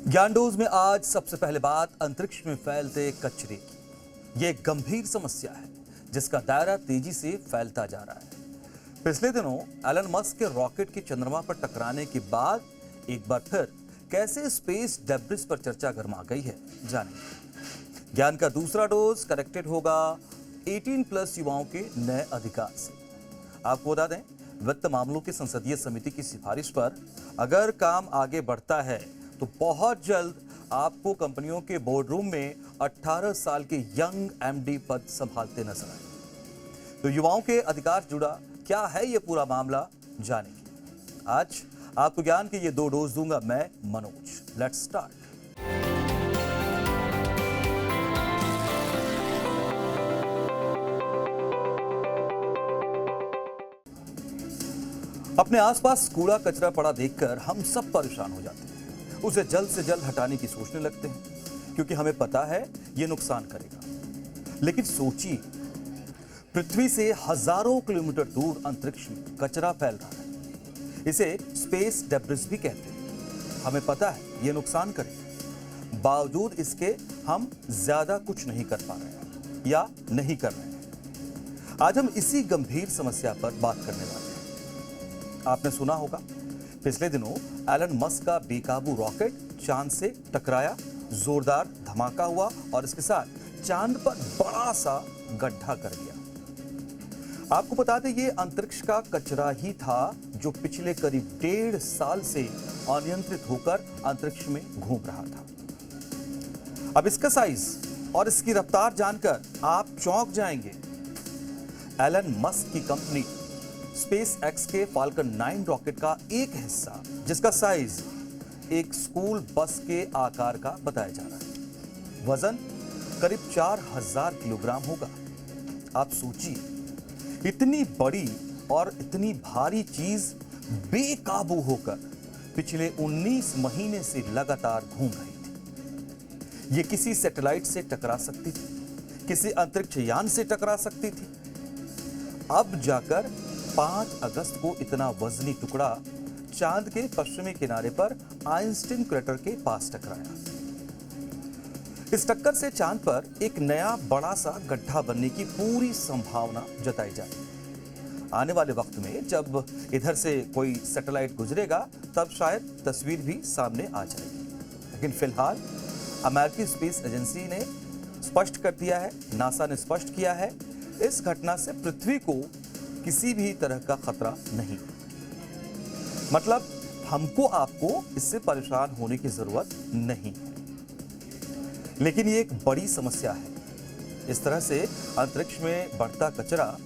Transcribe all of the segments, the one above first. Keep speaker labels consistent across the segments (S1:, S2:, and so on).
S1: ज्ञानडोज में आज सबसे पहले बात अंतरिक्ष में फैलते कचरे की। ये एक गंभीर समस्या है जिसका दायरा तेजी से फैलता जा रहा है। पिछले दिनों एलन मस्क के रॉकेट के चंद्रमा पर टकराने के बाद एक बार फिर कैसे स्पेस डेब्रिस पर चर्चा गरमा गई है, जानेंगे। ज्ञान का दूसरा डोज कनेक्टेड होगा 18+ युवाओं के नए अधिकार से। आपको बता दें, वित्त मामलों की संसदीय समिति की सिफारिश पर अगर काम आगे बढ़ता है तो बहुत जल्द आपको कंपनियों के बोर्ड रूम में 18 साल के यंग एमडी पद संभालते नजर आए। तो युवाओं के अधिकार जुड़ा क्या है ये पूरा मामला, जानेंगे। आज आपको ज्ञान के ये 2 डोज दूंगा मैं, मनोज। Let's start. अपने आसपास कूड़ा कचरा पड़ा देखकर हम सब परेशान हो जाते हैं। उसे जल्द से जल्द हटाने की सोचने लगते हैं क्योंकि हमें पता है ये नुकसान करेगा। लेकिन सोचिए, पृथ्वी से हजारों किलोमीटर दूर अंतरिक्ष में कचरा फैल रहा है। इसे स्पेस डेब्रिस भी कहते हैं। हमें पता है ये नुकसान करेगा, बावजूद इसके हम ज्यादा कुछ नहीं कर पा रहे हैं या नहीं कर रहे हैं। आज हम इसी गंभीर समस्या पर बात करने वाले हैं। आपने सुना होगा, पिछले दिनों एलन मस्क का बेकाबू रॉकेट चांद से टकराया, जोरदार धमाका हुआ और इसके साथ चांद पर बड़ा सा गड्ढा कर दिया। आपको बता दें, ये अंतरिक्ष का कचरा ही था जो पिछले करीब 1.5 साल से अनियंत्रित होकर अंतरिक्ष में घूम रहा था। अब इसका साइज और इसकी रफ्तार जानकर आप चौंक जाएंगे। एलन मस्क की कंपनी स्पेस एक्स के फाल्कन 9 रॉकेट का एक हिस्सा, जिसका साइज एक स्कूल बस के आकार का बताया जा रहा है, वजन करीब 4000 किलोग्राम होगा। आप सोचिए, इतनी बड़ी और इतनी भारी चीज बेकाबू होकर पिछले 19 महीने से लगातार घूम रही थी। ये किसी सैटेलाइट से टकरा सकती थी, किसी अंतरिक्ष यान से टकरा सकती थी। अब जाकर 5 अगस्त को इतना वजनी टुकड़ा चांद के पश्चिमी किनारे पर आइंस्टीन क्रेटर के पास टकराया। इस टक्कर से चांद पर एक नया बड़ा सा गड्ढा बनने की पूरी संभावना जताई जाए। आने वाले वक्त में जब इधर से कोई सैटेलाइट गुजरेगा तब शायद तस्वीर भी सामने आ जाएगी। लेकिन फिलहाल अमेरिकी स्पेस एजेंसी ने स्पष्ट कर दिया है, नासा ने स्पष्ट किया है, इस घटना से पृथ्वी को किसी भी तरह का खतरा नहीं। मतलब हमको आपको इससे परेशान होने की जरूरत नहीं है। लेकिन ये एक बड़ी समस्या है। इस तरह से अंतरिक्ष में बढ़ता कचरा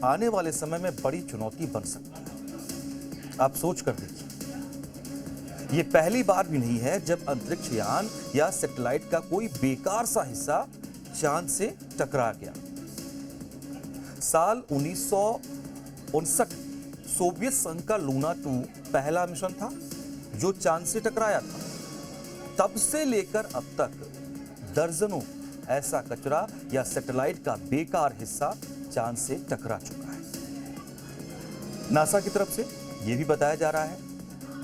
S1: आने वाले समय में बड़ी चुनौती बन सकता है। आप सोच कर देखिए, ये पहली बार भी नहीं है जब अंतरिक्ष यान या सैटेलाइट का कोई बेकार सा हिस्सा चांद से टकरा गया। साल 1959 सोवियत संघ का लूना 2 पहला मिशन था जो चांद से टकराया था। तब से लेकर अब तक दर्जनों ऐसा कचरा या सैटेलाइट का बेकार हिस्सा चांद से टकरा चुका है। नासा की तरफ से यह भी बताया जा रहा है,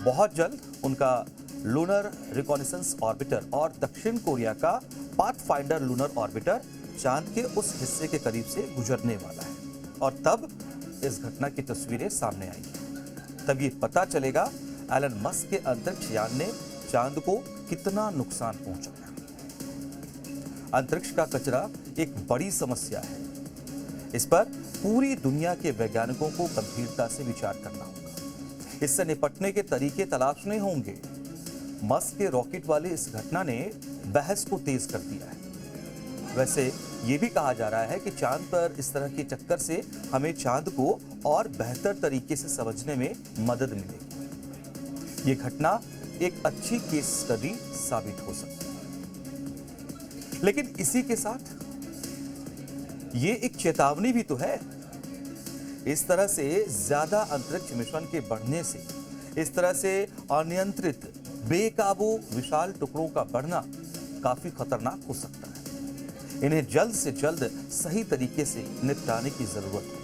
S1: बहुत जल्द उनका लूनर रिकॉनेसेंस ऑर्बिटर और दक्षिण कोरिया का पाथफाइंडर लूनर ऑर्बिटर चांद के उस हिस्से के करीब से गुजरने वाला है और तब इस घटना की तस्वीरें सामने आएंगी। तब ये पता चलेगा एलन मस्क के अंतरिक्ष यान ने चांद को कितना नुकसान पहुंचाया। अंतरिक्ष का कचरा एक बड़ी समस्या है। इस पर पूरी दुनिया के वैज्ञानिकों को गंभीरता से विचार करना होगा। इससे निपटने के तरीके तलाशने होंगे। मस्क के रॉकेट वाले इस घटना ने बहस को तेज कर दिया है। वैसे ये भी कहा जा रहा है कि चांद पर इस तरह की टक्कर से हमें चांद को और बेहतर तरीके से समझने में मदद मिलेगी। ये घटना एक अच्छी केस स्टडी साबित हो सकती है। लेकिन इसी के साथ ये एक चेतावनी भी तो है। इस तरह से ज्यादा अंतरिक्ष मिशन के बढ़ने से, इस तरह से अनियंत्रित बेकाबू विशाल टुकड़ों का बढ़ना काफी खतरनाक हो सकता है। इन्हें जल्द से जल्द सही तरीके से निपटाने की जरूरत है।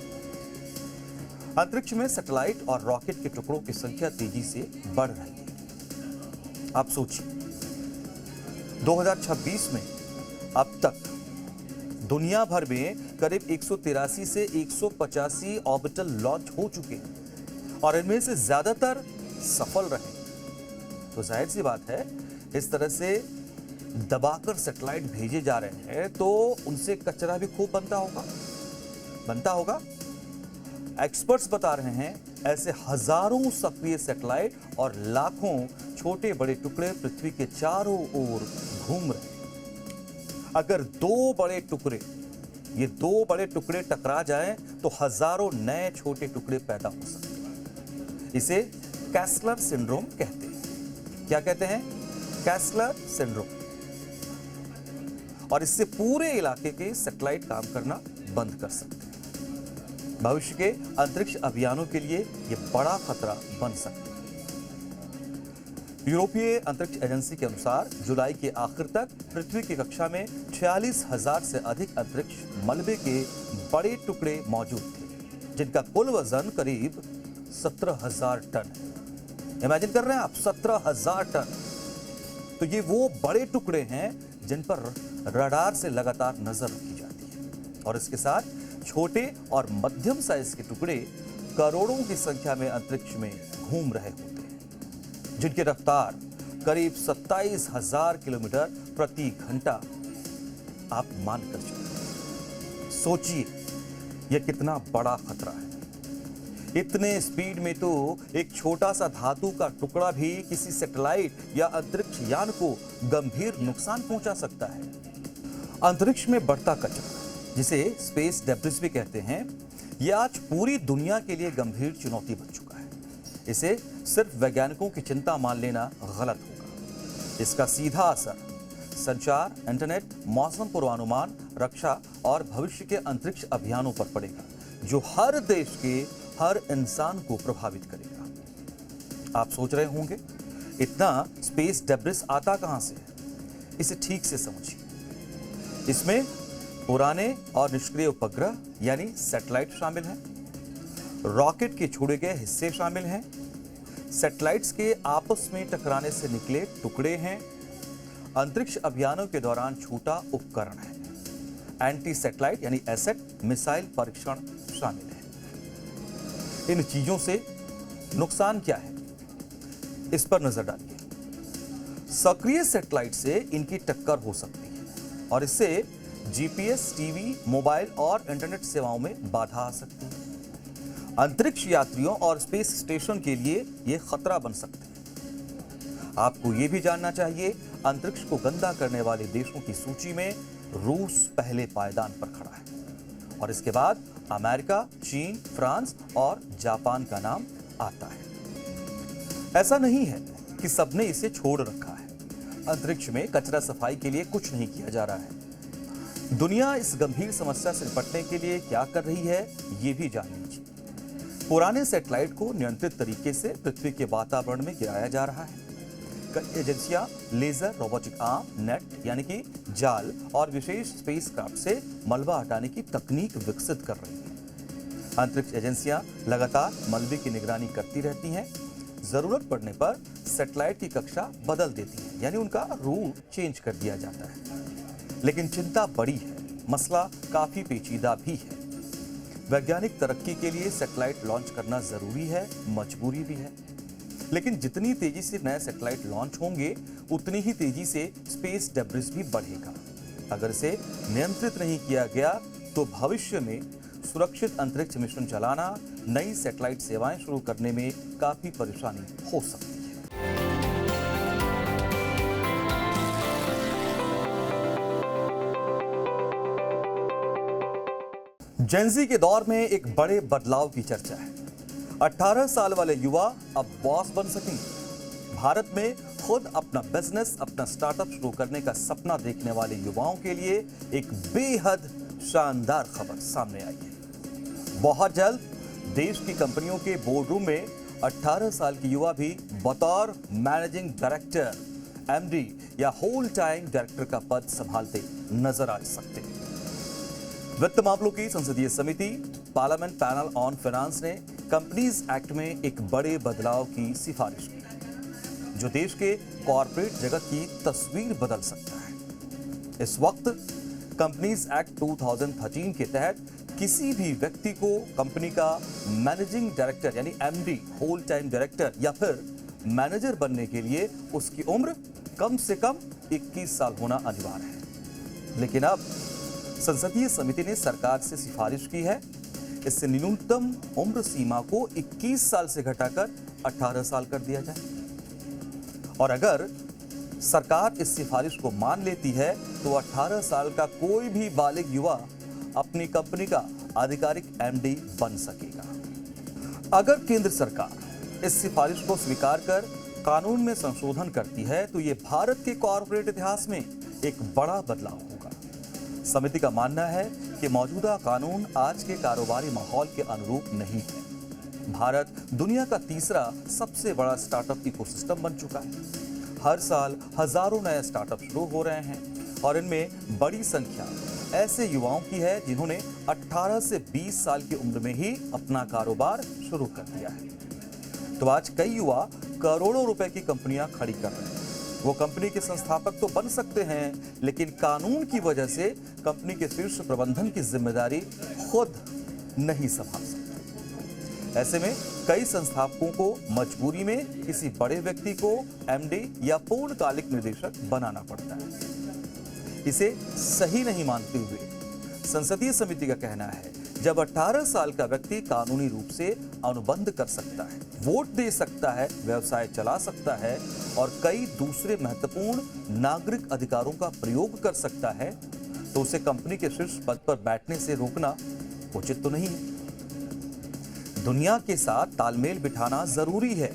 S1: अंतरिक्ष में सैटेलाइट और रॉकेट के टुकड़ों की संख्या तेजी से बढ़ रही है। आप सोचिए, 2026 में अब तक दुनिया भर में करीब 183 से 185 ऑर्बिटल लॉन्च हो चुके हैं और इनमें से ज्यादातर सफल रहे। तो जाहिर सी बात है, इस तरह से दबाकर सैटेलाइट भेजे जा रहे हैं तो उनसे कचरा भी खूब बनता होगा। एक्सपर्ट्स बता रहे हैं ऐसे हजारों सक्रिय सैटेलाइट और लाखों छोटे बड़े टुकड़े पृथ्वी के चारों ओर घूम रहे हैं। अगर दो बड़े टुकड़े टकरा जाएं तो हजारों नए छोटे टुकड़े पैदा हो सकते हैं। इसे कैसलर सिंड्रोम कहते हैं। क्या कहते हैं? Kessler syndrome. और इससे पूरे इलाके के सैटेलाइट काम करना बंद कर सकते हैं। भविष्य के अंतरिक्ष अभियानों के लिए यह बड़ा खतरा बन सकता है। यूरोपीय अंतरिक्ष एजेंसी के अनुसार जुलाई के आखिर तक पृथ्वी की कक्षा में 46,000 से अधिक अंतरिक्ष मलबे के बड़े टुकड़े मौजूद थे, जिनका कुल वजन करीब 17,000 टन है। इमेजिन कर रहे हैं आप, 17,000 टन। तो ये वो बड़े टुकड़े हैं जिन पर रडार से लगातार नजर रखी जाती है। और इसके साथ छोटे और मध्यम साइज के टुकड़े करोड़ों की संख्या में अंतरिक्ष में घूम रहे होते हैं, जिनकी रफ्तार करीब 27,000 किलोमीटर प्रति घंटा आप मानकर चलिए। सोचिए यह कितना बड़ा खतरा है। इतने स्पीड में तो एक छोटा सा धातु का टुकड़ा भी किसी सैटेलाइट या अंतरिक्ष यान को गंभीर नुकसान पहुंचा सकता है। अंतरिक्ष में बढ़ता कचरा, जिसे स्पेस डेब्रिस भी कहते हैं, यह आज पूरी दुनिया के लिए गंभीर चुनौती बन चुका है। इसे सिर्फ वैज्ञानिकों की चिंता मान लेना गलत होगा। इसका सीधा असर संचार, इंटरनेट, मौसम पूर्वानुमान, रक्षा और भविष्य के अंतरिक्ष अभियानों पर पड़ेगा, जो हर देश के हर इंसान को प्रभावित करेगा। आप सोच रहे होंगे इतना स्पेस डेब्रिस आता कहां से है? इसे ठीक से समझिए। इसमें पुराने और निष्क्रिय उपग्रह यानी सैटेलाइट शामिल हैं, रॉकेट के छोड़े गए हिस्से शामिल हैं, सैटेलाइट्स के आपस में टकराने से निकले टुकड़े हैं, अंतरिक्ष अभियानों के दौरान छूटा उपकरण है, एंटी सैटेलाइट यानी एसेट मिसाइल परीक्षण शामिल है। इन चीजों से नुकसान क्या है, इस पर नजर डालिए। सक्रिय सैटेलाइट से इनकी टक्कर हो सकती है और इससे जीपीएस, टीवी, मोबाइल और इंटरनेट सेवाओं में बाधा आ सकती है। अंतरिक्ष यात्रियों और स्पेस स्टेशन के लिए यह खतरा बन सकते हैं। आपको यह भी जानना चाहिए, अंतरिक्ष को गंदा करने वाले देशों की सूची में रूस पहले पायदान पर खड़ा है और इसके बाद अमेरिका, चीन, फ्रांस और जापान का नाम आता है। ऐसा नहीं है कि सबने इसे छोड़ रखा है। अंतरिक्ष में कचरा सफाई के लिए कुछ नहीं किया जा रहा है। दुनिया इस गंभीर समस्या से निपटने के लिए क्या कर रही है, ये भी जान लीजिए। पुराने सैटेलाइट को नियंत्रित तरीके से पृथ्वी के वातावरण में गिराया जा रहा है। कई एजेंसियां लेजर, रोबोटिक आर्म, नेट यानी कि जाल और विशेष स्पेसक्राफ्ट से मलबा हटाने की तकनीक विकसित कर रही हैं। अंतरिक्ष एजेंसियां लगातार मलबे की निगरानी करती रहती हैं। जरूरत पड़ने पर सैटेलाइट की कक्षा बदल देती है, यानी उनका रूट चेंज कर दिया जाता है। लेकिन चिंता बड़ी है, मसला काफी पेचीदा भी है। वैज्ञानिक तरक्की के लिए सैटेलाइट लॉन्च करना जरूरी है, मजबूरी भी है। लेकिन जितनी तेजी से नए सैटेलाइट लॉन्च होंगे, उतनी ही तेजी से स्पेस डेब्रिस भी बढ़ेगा। अगर इसे नियंत्रित नहीं किया गया तो भविष्य में सुरक्षित अंतरिक्ष मिशन चलाना, नई सैटेलाइट सेवाएं शुरू करने में काफी परेशानी हो सकती है। जेनजी के दौर में एक बड़े बदलाव की चर्चा है। 18 साल वाले युवा अब बॉस बन सकेंगे। भारत में खुद अपना बिजनेस, अपना स्टार्टअप शुरू करने का सपना देखने वाले युवाओं के लिए एक बेहद शानदार खबर सामने आई है। बहुत जल्द देश की कंपनियों के बोर्डरूम में 18 साल के युवा भी बतौर मैनेजिंग डायरेक्टर, एमडी या होल टाइम डायरेक्टर का पद संभालते नजर आ सकते हैं। वित्त मामलों की संसदीय समिति, पार्लियामेंट पैनल ऑन फाइनेंस ने कंपनीज एक्ट में एक बड़े बदलाव की सिफारिश की। जो देश के कॉरपोरेट जगत की तस्वीर बदल सकता है। इस वक्त कंपनीज एक्ट 2013 के तहत किसी भी व्यक्ति को कंपनी का मैनेजिंग डायरेक्टर यानी एमडी, होल टाइम डायरेक्टर या फिर मैनेजर बनने के लिए उसकी उम्र कम से कम 21 साल होना अनिवार्य है। लेकिन अब संसदीय समिति ने सरकार से सिफारिश की है, इससे न्यूनतम उम्र सीमा को 21 साल से घटाकर 18 साल कर दिया जाए। और अगर सरकार इस सिफारिश को मान लेती है तो 18 साल का कोई भी बालिग युवा अपनी कंपनी का आधिकारिक एमडी बन सकेगा। अगर केंद्र सरकार इस सिफारिश को स्वीकार कर कानून में संशोधन करती है तो ये भारत के कॉर्पोरेट इतिहास में एक बड़ा बदलाव होगा। समिति का मानना है कि मौजूदा कानून आज के कारोबारी माहौल के अनुरूप नहीं है। भारत दुनिया का तीसरा सबसे बड़ा स्टार्टअप इकोसिस्टम बन चुका है। हर साल हजारों नए स्टार्टअप शुरू हो रहे हैं और इनमें बड़ी संख्या ऐसे युवाओं की है जिन्होंने 18 से 20 साल की उम्र में ही अपना कारोबार शुरू कर दिया है। तो आज कई युवा करोड़ों रुपए की कंपनियां खड़ी कर रहे हैं। वो कंपनी के संस्थापक तो बन सकते हैं, लेकिन कानून की वजह से कंपनी के शीर्ष प्रबंधन की जिम्मेदारी खुद नहीं संभाल सकते। ऐसे में कई संस्थापकों को मजबूरी में किसी बड़े व्यक्ति को एमडी या पूर्णकालिक निदेशक बनाना पड़ता है। इसे सही नहीं मानते हुए संसदीय समिति का कहना है, जब 18 साल का व्यक्ति कानूनी रूप से अनुबंध कर सकता है, वोट दे सकता है, व्यवसाय चला सकता है और कई दूसरे महत्वपूर्ण नागरिक अधिकारों का प्रयोग कर सकता है, तो उसे कंपनी के शीर्ष पद पर बैठने से रोकना उचित तो नहीं है। दुनिया के साथ तालमेल बिठाना जरूरी है।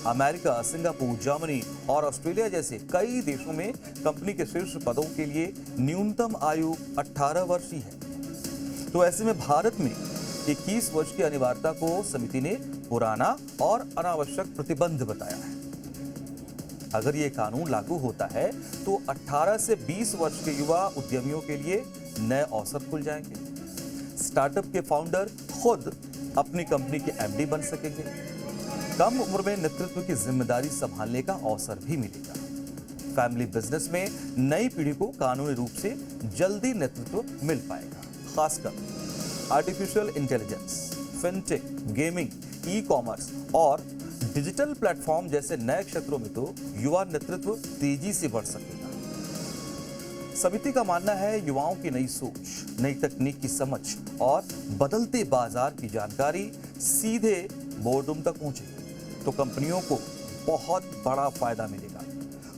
S1: अमेरिका, सिंगापुर, जर्मनी और ऑस्ट्रेलिया जैसे कई देशों में कंपनी के शीर्ष पदों के लिए न्यूनतम आयु 18 वर्ष ही है। तो ऐसे में भारत में 21 वर्ष की अनिवार्यता को समिति ने पुराना और अनावश्यक प्रतिबंध बताया है। अगर ये कानून लागू होता है तो 18 से 20 वर्ष के युवा उद्यमियों के लिए नए अवसर खुल जाएंगे। स्टार्टअप के फाउंडर खुद अपनी कंपनी के एमडी बन सकेंगे। कम उम्र में नेतृत्व की जिम्मेदारी संभालने का अवसर भी मिलेगा। फैमिली बिजनेस में नई पीढ़ी को कानूनी रूप से जल्दी नेतृत्व मिल पाएगा। खासकर artificial intelligence, fintech, gaming, e commerce और डिजिटल प्लेटफॉर्म जैसे नए क्षेत्रों में तो युवा नेतृत्व तेजी से बढ़ सकेगा। समिति का मानना है, युवाओं की नई सोच, नई तकनीक की समझ और बदलते बाजार की जानकारी सीधे बोर्डरूम तक पहुंचेगी तो कंपनियों को बहुत बड़ा फायदा मिलेगा।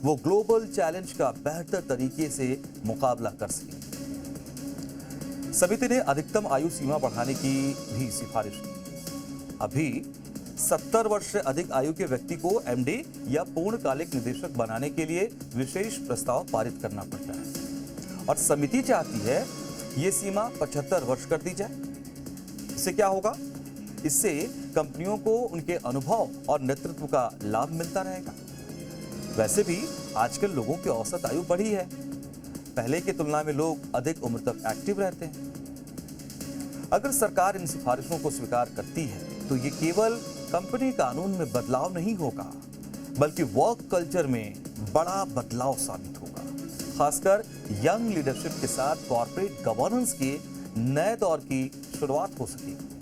S1: वो ग्लोबल चैलेंज का बेहतर तरीके से मुकाबला कर सकेंगे। समिति ने अधिकतम आयु सीमा बढ़ाने की भी सिफारिश की। अभी 70 वर्ष से अधिक आयु के व्यक्ति को एमडी या पूर्णकालिक निदेशक बनाने के लिए विशेष प्रस्ताव पारित करना पड़ता है और समिति चाहती है ये सीमा 75 वर्ष कर दी जाए। इससे क्या होगा? इससे कंपनियों को उनके अनुभव और नेतृत्व का लाभ मिलता रहेगा। वैसे भी आजकल लोगों की औसत आयु बढ़ी है। पहले की तुलना में लोग अधिक उम्र तक एक्टिव रहते हैं। अगर सरकार इन सिफारिशों को स्वीकार करती है तो ये केवल कंपनी कानून में बदलाव नहीं होगा, बल्कि वर्क कल्चर में बड़ा बदलाव साबित होगा। खासकर यंग लीडरशिप के साथ कॉर्पोरेट गवर्नेंस के नए दौर की शुरुआत हो सकेगी।